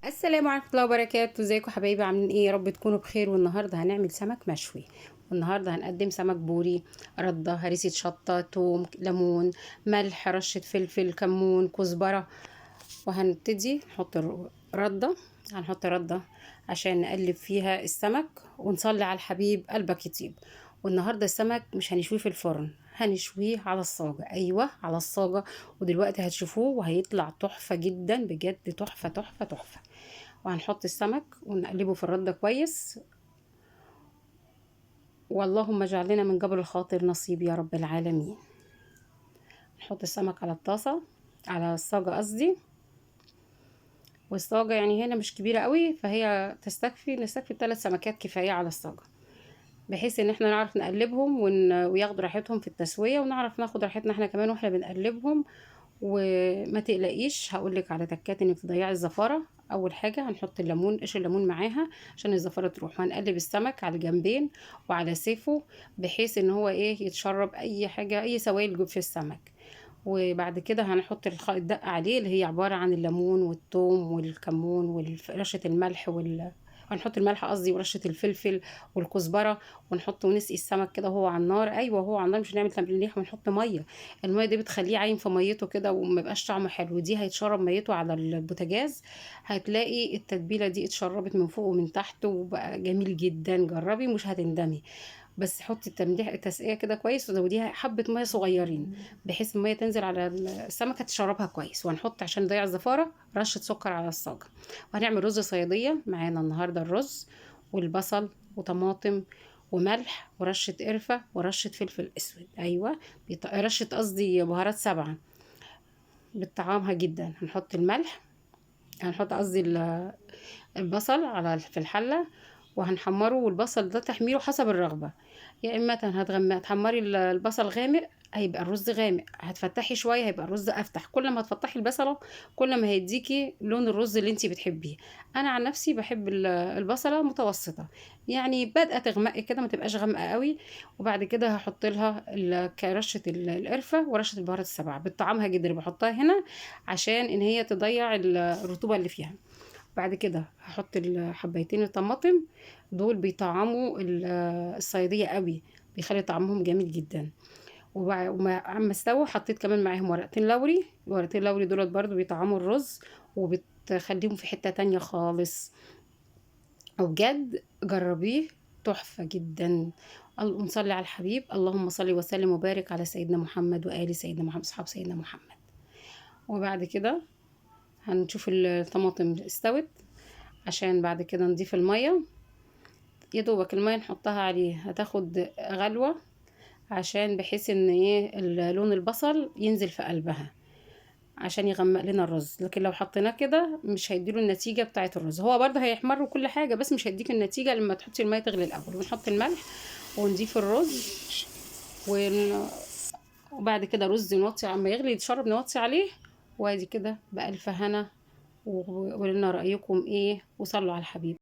السلام عليكم ورحمة الله وبركاته. ازيكم حبايبي؟ عاملين ايه؟ يا رب تكونوا بخير. والنهارده هنعمل سمك مشوي، والنهارده هنقدم سمك بوري، ردة، هريسة شطة، توم، ليمون، ملح، رشة فلفل، كمون، كزبرة. وهنبتدي نحط ردة. هنحط ردة عشان نقلب فيها السمك ونصلي على الحبيب قلبك يطيب. والنهارده السمك مش هنشويه في الفرن، هنشويه على الصاجة. ايوه، على الصاجة. ودلوقتي هتشوفوه وهيطلع تحفة جدا، بجد تحفة تحفة تحفة. وهنحط السمك ونقلبه في الردة كويس. واللهم اجعلنا من جبر الخاطر نصيب يا رب العالمين. نحط السمك على الطاسة، على الصاجة قصدي. والصاجة يعني هنا مش كبيرة قوي، فهي نستكفي 3 سمكات كفاية على الصاجة، بحيث ان احنا نعرف نقلبهم وياخدوا راحتهم في التسوية، ونعرف ناخد راحتنا احنا كمان واحنا بنقلبهم. وما تقلقيش، هقولك على تكات انك تضيعي الزفارة. اول حاجة هنحط الليمون، قشر الليمون معاها عشان الزفارة تروح، وهنقلب السمك على الجنبين وعلى سيفه، بحيث ان هو يتشرب اي حاجة، اي سوائل جوه في السمك. وبعد كده هنحط الدقة عليه، اللي هي عبارة عن الليمون والثوم والكمون ورشة الملح هنحط الملح قصدي، ورشة الفلفل والكزبرة. ونسقي السمك كده وهو على النار. ايوه، وهو على النار، مش هنعمل تمليح. ونحط ميه، الميه دي بتخليه عايم في ميته كده وما يبقاش طعمه حلو. دي هيتشرب ميته على البوتاجاز، هتلاقي التتبيله دي اتشربت من فوق ومن تحت وبقى جميل جدا. جربي مش هتندمي. بس حطي التسقيه كده كويس، وزوديها حبه ميه صغيرين، بحيث الميه تنزل على السمكه تشربها كويس. وهنحط عشان نضيع الزفاره رشه سكر على الصاجه. وهنعمل رز صياديه معانا النهارده، الرز والبصل وطماطم وملح ورشه قرفه ورشه فلفل اسود. ايوه، رشه قصدي بهارات 7 بتطعمها جدا. هنحط الملح، هنحط قصدي البصل في الحله، وهنحمره. والبصل ده تحميره حسب الرغبه، يا اما هتحمري البصل غامق هيبقى الرز غامق، هتفتحي شويه هيبقى الرز افتح. كل ما هتفتحي البصله كل ما هيديكي لون الرز اللي انتي بتحبيه. انا عن نفسي بحب البصله متوسطه، يعني بادئه تغمقي كده، ما تبقاش غامقه قوي. وبعد كده هحط لها رشه القرفه ورشه البهارات 7 بطعمها جدا، بحطها هنا عشان ان هي تضيع الرطوبه اللي فيها. بعد كده هحط حبايتين الطماطم، دول بيطعموا الصيادية قوي، بيخلي طعمهم جميل جدا. اما استوى حطيت كمان معاهم ورقتين لوري. ورقتين لوري دولت برضو بيطعموا الرز وبتخليهم في حتة تانية خالص. وبجد جربيه، تحفة جدا. نصلي على الحبيب. اللهم صل وسلم وبارك على سيدنا محمد وآل سيدنا محمد، أصحاب سيدنا محمد. وبعد كده هنشوف الطماطم استوت، عشان بعد كده نضيف المية. يا دوبك المية نحطها عليه هتاخد غلوة، عشان بحيث ان لون البصل ينزل في قلبها عشان يغمق لنا الرز. لكن لو حطيناه كده مش هيديله النتيجة بتاعة الرز. هو برضه هيحمر وكل حاجة، بس مش هيديك النتيجة لما تحطي المية تغلي الأول. ونحط الملح ونضيف الرز وبعد كده رز نوطي عما يغلي يتشرب، نوطي عليه. وادي كده بألف هنا. وقولنا رأيكم ايه، وصلوا على الحبيب.